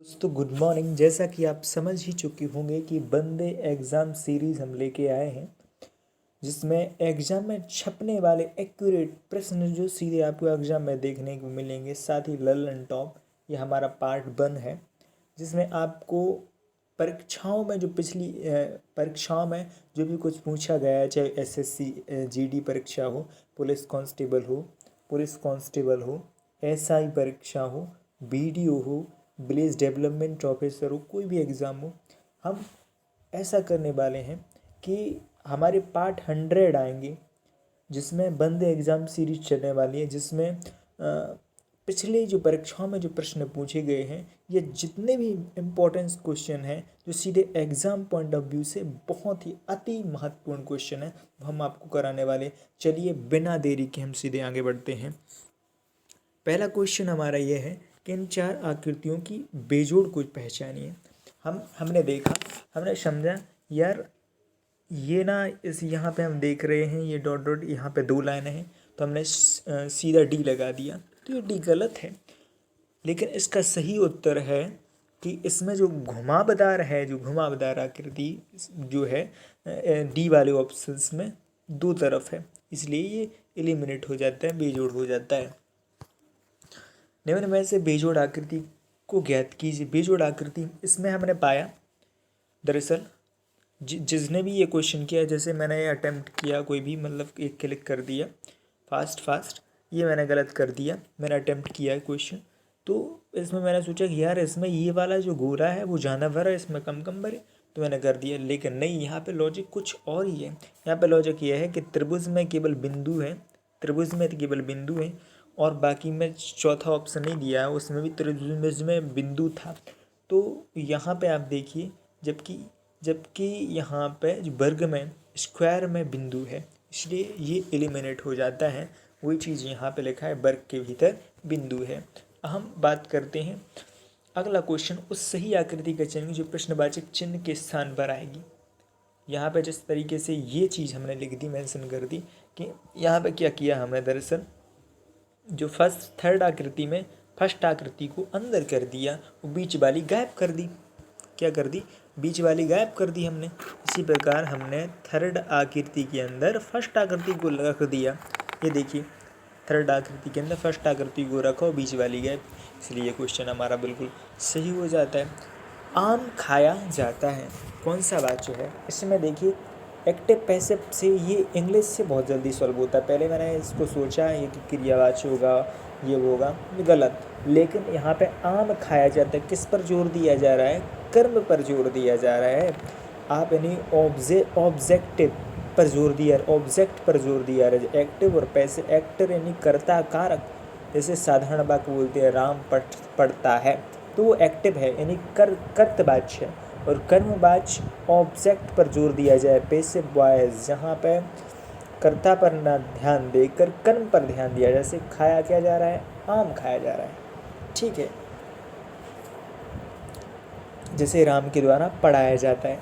दोस्तों good morning. जैसा कि आप समझ ही चुके होंगे कि बंदे एग्ज़ाम सीरीज़ हम लेके आए हैं, जिसमें एग्ज़ाम में छपने वाले एक्यूरेट प्रश्न जो सीधे आपको एग्ज़ाम में देखने को मिलेंगे, साथ ही लर्न टॉप ये हमारा पार्ट 1 है, जिसमें आपको परीक्षाओं में जो पिछली परीक्षाओं में जो भी कुछ पूछा गया है, चाहे एसएससी जीडी परीक्षा हो, पुलिस कांस्टेबल हो, एसआई परीक्षा हो, बीडीओ हो, विलेज डेवलपमेंट ऑफिसर हो, कोई भी एग्ज़ाम हो, हम ऐसा करने वाले हैं कि हमारे पार्ट 100 आएंगे, जिसमें बंदे एग्ज़ाम सीरीज चलने वाली है, जिसमें पिछले जो परीक्षाओं में जो प्रश्न पूछे गए हैं, ये जितने भी इम्पोर्टेंस क्वेश्चन हैं जो सीधे एग्ज़ाम पॉइंट ऑफ व्यू से बहुत ही अति महत्वपूर्ण क्वेश्चन है, हम आपको कराने वाले। चलिए बिना देरी के हम सीधे आगे बढ़ते हैं। पहला क्वेश्चन हमारा ये है कि इन चार आकृतियों की बेजोड़ कुछ पहचानिए। हमने देखा, हमने समझा यार ये ना इस यहाँ पे हम देख रहे हैं ये डॉट डॉट, यहाँ पे 2 लाइनें हैं, तो हमने सीधा डी लगा दिया, तो ये डी गलत है। लेकिन इसका सही उत्तर है कि इसमें जो घुमावदार है, जो घुमावदार आकृति जो है डी वाले ऑप्शंस में 2 तरफ है, इसलिए ये एलिमिनेट हो जाता है, बेजोड़ हो जाता है। निम्न में से बेजोड़ आकृति को ज्ञात कीजिए। बेजोड़ आकृति इसमें हमने पाया, दरअसल जिसने भी ये क्वेश्चन किया, जैसे मैंने ये अटेम्प्ट किया, कोई भी मतलब एक क्लिक कर दिया फास्ट, ये मैंने गलत कर दिया, मैंने अटेम्प्ट किया है क्वेश्चन, तो इसमें मैंने सोचा कि यार इसमें ये वाला जो गोला है वो ज़्यादा भरा है, इसमें कम भरे, तो मैंने कर दिया। लेकिन नहीं, यहाँ पे लॉजिक कुछ और ही है। यहाँ पे लॉजिक ये है कि त्रिभुज में केवल बिंदु है, त्रिभुज में केवल बिंदु है, और बाकी में चौथा ऑप्शन नहीं दिया है, उसमें भी त्रिभुज में बिंदु था। तो यहाँ पे आप देखिए, जबकि यहाँ पे वर्ग में, स्क्वायर में बिंदु है, इसलिए ये एलिमिनेट हो जाता है। वही चीज़ यहाँ पे लिखा है, वर्ग के भीतर बिंदु है। हम बात करते हैं अगला क्वेश्चन, उस सही आकृति का चयन जो प्रश्नवाचक चिन्ह के स्थान पर आएगी। यहाँ पे जिस तरीके से ये चीज़ हमने लिख दी, मेंशन कर दी, कि यहाँ पे क्या किया हमने, दरअसल जो थर्ड आकृति में फर्स्ट आकृति को अंदर कर दिया, वो बीच वाली गायब कर दी। क्या कर दी? बीच वाली गायब कर दी हमने। इसी प्रकार हमने थर्ड आकृति के अंदर फर्स्ट आकृति को रख दिया। ये देखिए, थर्ड आकृति के अंदर फर्स्ट आकृति को रखो, बीच वाली गायब, इसलिए क्वेश्चन हमारा बिल्कुल सही हो जाता है। आम खाया जाता है कौन सा वाक्य है? इसमें देखिए एक्टिव पैसिव से ये इंग्लिश से बहुत जल्दी सॉल्व होता है। पहले मैंने इसको सोचा ये कि क्रियावाची होगा, ये होगा, गलत। लेकिन यहाँ पे आम खाया जाता है, किस पर जोर दिया जा रहा है? कर्म पर जोर दिया जा रहा है। आप यानी ऑब्जेक्टिव पर जोर दिया, ऑब्जेक्ट पर जोर दिया रहा है। एक्टिव और पैसिव, एक्टर यानी कर्ता कारक, जैसे साधारण वाक्य बोलते हैं राम पढ़ता है, तो वो एक्टिव है यानी कर्तवाच्य है। और कर्मवाच्य ऑब्जेक्ट पर जोर दिया जाए, पैसिव वॉइस, जहाँ पे कर्ता पर ना ध्यान देकर कर्म पर ध्यान दिया, जैसे खाया क्या जा रहा है? आम खाया जा रहा है, ठीक है। जैसे राम के द्वारा पढ़ाया जाता है,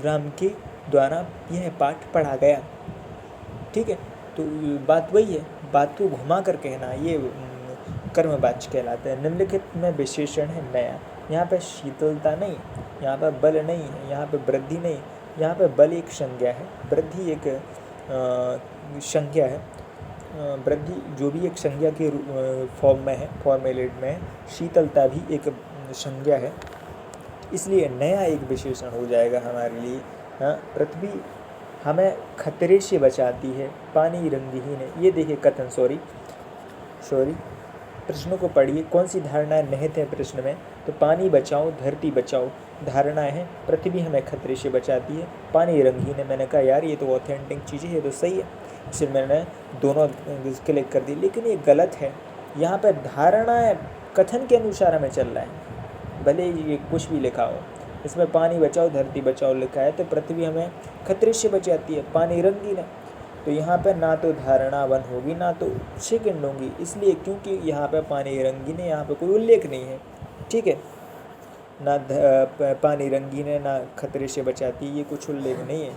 राम के द्वारा यह पाठ पढ़ा गया, ठीक है। तो बात वही है, बात को घुमा कर कहना, ये कर्मवाच्य कहलाता है। निम्नलिखित में विशेषण है नया। यहाँ पे शीतलता नहीं, यहाँ पे बल नहीं है, यहाँ पे वृद्धि नहीं, यहाँ पे बल एक संज्ञा है, वृद्धि एक संज्ञा है, वृद्धि जो भी एक संज्ञा के फॉर्म में है, फॉर्मेलेट में है। शीतलता भी एक संज्ञा है, इसलिए नया एक विशेषण हो जाएगा हमारे लिए। हाँ, पृथ्वी हमें खतरे से बचाती है, पानी रंगहीन है। ये देखिए कथन, सॉरी प्रश्नों को पढ़िए, कौन सी धारणाएं निहित है प्रश्न में? तो पानी बचाओ, धरती बचाओ, धारणाएं हैं। पृथ्वी हमें खतरे से बचाती है, पानी रंगहीन है। मैंने कहा यार ये तो ऑथेंटिक चीज़ है, ये तो सही है, इसलिए मैंने दोनों क्लिक कर दी। लेकिन ये गलत है, यहाँ पे धारणाएं कथन के अनुसार हमें चल रहा है, भले ये कुछ भी लिखा हो। इसमें पानी बचाओ धरती बचाओ लिखा है, तो पृथ्वी हमें खतरे से बचाती है, पानी रंगीन है, तो यहाँ पर ना तो धारणा 1 होगी ना तो सेकंड होंगी, इसलिए क्योंकि यहाँ पर पानी रंगीन है, यहाँ पर कोई उल्लेख नहीं है, ठीक है। ना पानी रंगीन है ना खतरे से बचाती है, ये कुछ उल्लेख नहीं है,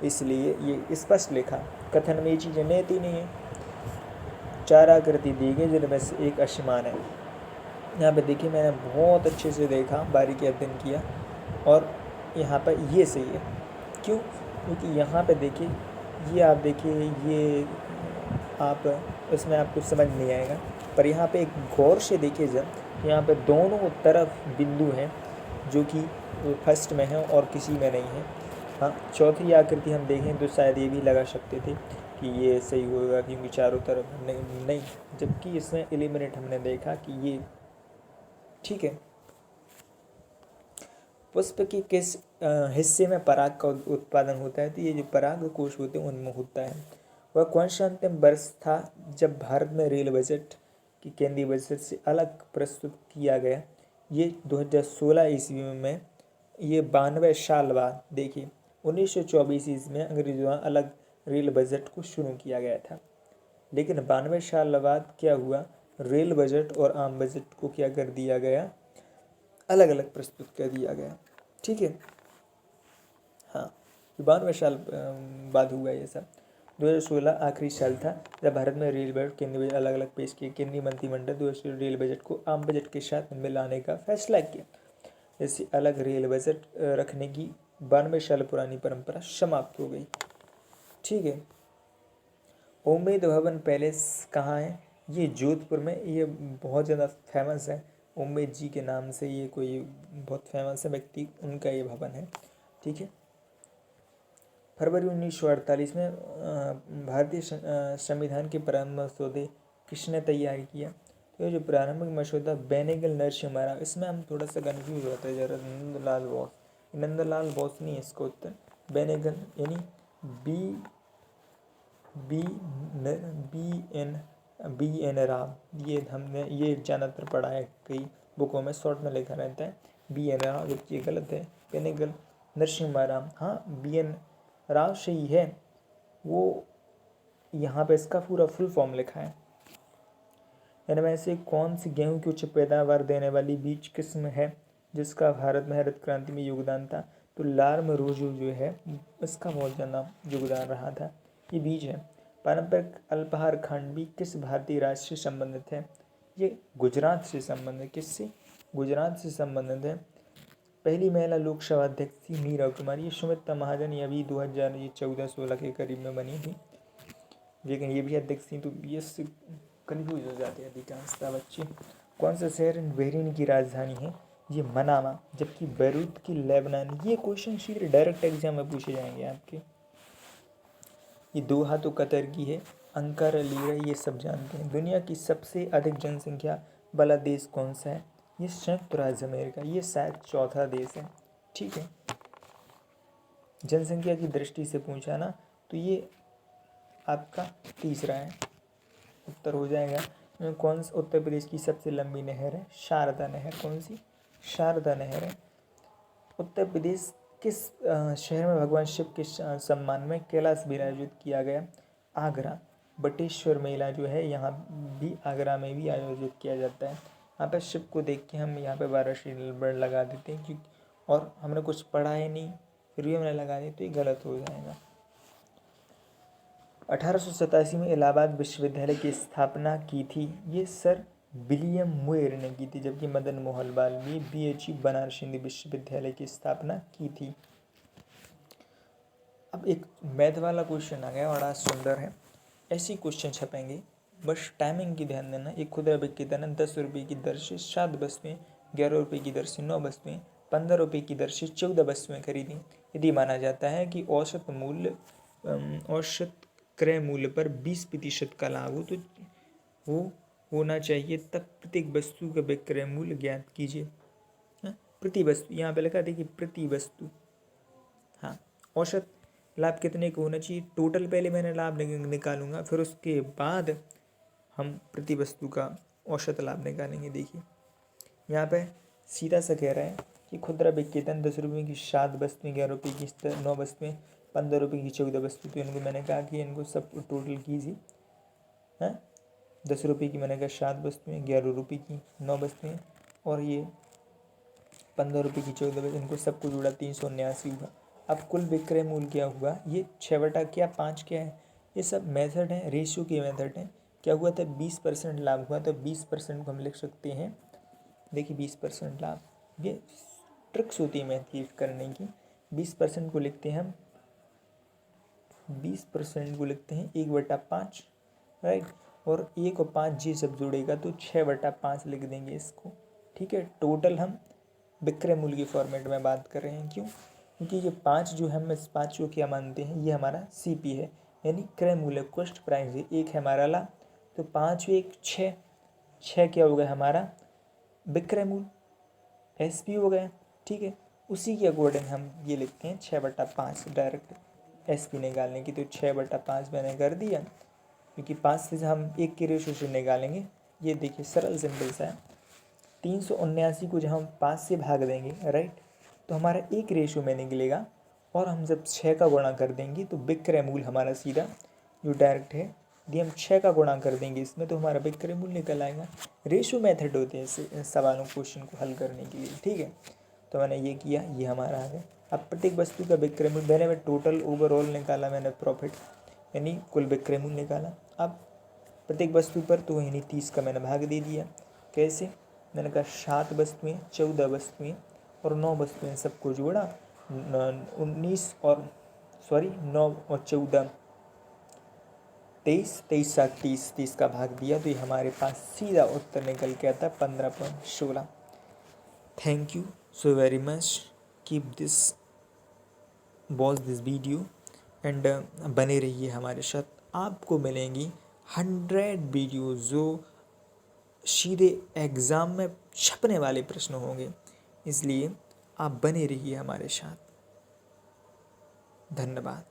इसलिए ये स्पष्ट लिखा। कथन में ये चीज़ें निहित ही नहीं है। 4 आकृति दी गई जिनमें से एक असमान है, यहाँ पे देखिए मैंने बहुत अच्छे से देखा, बारीकी अध्ययन किया, और यहाँ पर ये सही है। क्यों? क्योंकि यहाँ पे देखिए, ये आप देखिए, ये आप इसमें आपको समझ नहीं आएगा, पर यहाँ पे एक गौर से देखिए जब, यहाँ पे दोनों तरफ बिंदु हैं जो कि फर्स्ट में है और किसी में नहीं है। हाँ, चौथी आकृति हम देखें तो शायद ये भी लगा सकते थे कि ये सही होगा क्योंकि चारों तरफ नहीं, जबकि इसमें एलिमिनेट हमने देखा कि ये ठीक है। पुष्प की किस हिस्से में पराग का उत्पादन होता है? तो ये जो पराग कोश होते हैं उनमें होता है। वह कौन सा अंतिम वर्ष था जब भारत में रेल बजट की केंद्रीय बजट से अलग प्रस्तुत किया गया? ये 2016 ईस्वी में। ये 92 साल बाद देखिए 1924 ईस्वी में अंग्रेजों द्वारा अलग रेल बजट को शुरू किया गया था, लेकिन 92 साल बाद क्या हुआ? रेल बजट और आम बजट को क्या कर दिया गया? अलग अलग प्रस्तुत कर दिया गया। ठीक है, हाँ, 92 साल बाद हुआ ये सब। 2016 आखिरी साल था जब भारत में रेल बजट केंद्रीय बजट अलग अलग पेश किए। केंद्रीय मंत्रिमंडल 2016 रेल बजट को आम बजट के साथ मिलाने का फैसला किया। इससे अलग रेल बजट रखने की 92 साल पुरानी परंपरा समाप्त हो गई। ठीक है, उम्मीद भवन पैलेस कहाँ है? ये जोधपुर में। ये बहुत ज़्यादा फेमस है, उम्मीद जी के नाम से ये कोई बहुत फेमस है व्यक्ति, उनका ये भवन है। ठीक है, फरवरी 1948 में भारतीय संविधान के प्रारंभिक मसौदे किसने तैयार किया? तो ये जो प्रारंभिक मसौदा बेनेगल नरसिम्हा राव, इसमें हम थोड़ा सा कन्फ्यूज होते हैं जरा। नंदलाल बोस, नंदलाल बोस नहीं है इसका उत्तर, बेनेगल यानी B B B N Rao. ये हमने ये ज़्यादातर पढ़ा है, कई बुकों में शॉर्ट में लिखा रहता है बी एन राव, जबकि ये गलत है। बेनेगल नरसिम्हा राव, हाँ बी एन राव सही है। वो यहाँ पे इसका पूरा फुल फॉर्म लिखा है। इनमें से कौन सी गेहूं की उच्च पैदावार देने वाली बीज किस्म है जिसका भारत में हरित क्रांति में योगदान था? तो लार्म रोजो जो है इसका बहुत ज़्यादा योगदान रहा था, ये बीज है। पारंपरिक अल्पाहार खांड भी किस भारतीय राज्य से संबंधित है? ये गुजरात से संबंधित। किससे? गुजरात से संबंधित है। पहली महिला लोकसभा अध्यक्ष थी मीरा कुमारी। ये सुमित्रा महाजन, ये अभी 2014-16 के करीब में बनी थी, लेकिन ये भी अध्यक्ष थी, तो ये कन्फ्यूज हो जाते हैं अधिकांशतः बच्चे। कौन सा शहर बहरीन की राजधानी है? ये मनामा, जबकि बैरूत की लेबनान। ये क्वेश्चन सीधे डायरेक्ट एग्जाम में पूछे जाएंगे आपके। ये दोहा तो कतर की है, अंकारा लीरा, ये सब जानते हैं। दुनिया की सबसे अधिक जनसंख्या वाला देश कौन सा है? ये संयुक्त राज्य अमेरिका, ये शायद चौथा देश है। ठीक है, जनसंख्या की दृष्टि से पूछा ना, तो ये आपका तीसरा है, उत्तर हो जाएगा। कौन सा उत्तर प्रदेश की सबसे लंबी नहर है? शारदा नहर। कौन सी? शारदा नहर है। उत्तर प्रदेश किस शहर में भगवान शिव के सम्मान में कैलाश भी आयोजित किया गया? आगरा। बटेश्वर मेला जो है यहाँ भी आगरा में भी आयोजित किया जाता है। यहाँ पर शिव को देख के हम यहाँ पे 12 सिलेंडर लगा देते हैं, क्योंकि और हमने कुछ पढ़ा ही नहीं, फिर भी हमने लगा दिया, तो ये गलत हो जाएगा। 1887 में इलाहाबाद विश्वविद्यालय की स्थापना की थी, ये सर विलियम मुयर ने की थी, जबकि मदन मोहन लालवी BHU बनारस हिंदू विश्वविद्यालय की स्थापना की थी। अब एक मैथ वाला क्वेश्चन आ गया, बड़ा सुंदर है। ऐसे क्वेश्चन छपेंगे, बस टाइमिंग की ध्यान देना। एक खुदरा विक्रेता ने 10 रुपये की दर से 7 वस्तुएं, 11 रुपये की दर से 9 वस्तुएं, 15 रुपये की दर से 14 वस्तुएं खरीदी। यदि माना जाता है कि औसत क्रय मूल्य पर 20% का लाभ हो, तो वो होना चाहिए, तब प्रत्येक वस्तु का विक्रय मूल्य ज्ञात कीजिए। प्रति वस्तु यहाँ पे लिखा, देखिए प्रति वस्तु। हाँ, औसत लाभ कितने का होना चाहिए? टोटल पहले मैंने लाभ निकालूंगा, फिर उसके बाद हम प्रति वस्तु का औसत लाभ निकालेंगे। देखिए यहाँ पे सीधा सा कह रहा है कि खुदरा विक्रेता 10 रुपये की 7 वस्तुएं, 11 रुपये की 9 वस्तुएं, 15 रुपये की 14 वस्तु। तो इनको मैंने कहा कि इनको सब टोटल कीजिए। हाँ, 10 रुपये की मैंने कहा 7 वस्तुएं, 11 रुपये की 9 वस्तुएं, और ये 15 रुपये की 14 वस्तुएं, इनको सबको जोड़ा 379 हुआ। अब कुल विक्रय मूल्य क्या हुआ? ये 6/5 क्या है? ये सब मेथड है, रेशियो के मेथड है। क्या हुआ था? 20% लाभ हुआ, तो 20% को हम लिख सकते हैं देखिए 20% लाभ, ये ट्रिक्स होती है मैथ की करने की। 20% को लिखते हैं हम 20% को लिखते हैं 1/5, राइट। और 1 और 5 ये सब जुड़ेगा तो 6/5 लिख देंगे इसको, ठीक है। टोटल हम विक्रय मूल्य के फॉर्मेट में बात कर रहे हैं, क्यों? क्योंकि ये 5 जो हम इस 5 को क्या मानते हैं, ये हमारा CP है, यानी क्रय मूल्य, कॉस्ट प्राइस है। 1 है हमारा लाभ, तो 5 1 6, 6 क्या हो गया हमारा विक्रय मूल्य, SP हो गया, ठीक है। उसी के अकॉर्डिंग हम ये लिखते हैं 6/5 डायरेक्ट SP निकालने की। तो 6/5 मैंने कर दिया, क्योंकि 5 से हम 1 के रेशो से निकालेंगे। ये देखिए सरल सिंपल सा है। 379 को जब हम 5 से भाग देंगे, राइट, तो हमारा 1 रेशो में निकलेगा। और हम जब 6 का गुणा कर देंगे तो विक्रय मूल्य हमारा सीधा जो डायरेक्ट है, यदि हम 6 का गुणा कर देंगे इसमें तो हमारा विक्रय मूल्य निकल आएगा। रेशो मेथड होते हैं ऐसे सवालों क्वेश्चन को हल करने के लिए, ठीक है। तो मैंने ये किया, ये हमारा आ गया। अब प्रत्येक वस्तु का विक्रय मूल्य मैंने टोटल ओवरऑल निकाला, मैंने प्रॉफिट यानी कुल विक्रय मूल्य निकाला। अब प्रत्येक वस्तु पर तो यानी 30 का मैंने भाग दे दिया। कैसे? मैंने कहा 7 वस्तुएं, 14 वस्तुएं और 9 वस्तुएं, सबको जोड़ा 19 और 9 और 14 23, 23 7 30, 30 का भाग दिया, तो ये हमारे पास सीधा उत्तर निकल के आता 15.16। Thank you so very much, keep this watch this video and बने रहिए हमारे साथ। आपको मिलेंगी 100 वीडियो जो सीधे एग्ज़ाम में छपने वाले प्रश्न होंगे, इसलिए आप बने रहिए हमारे साथ। धन्यवाद।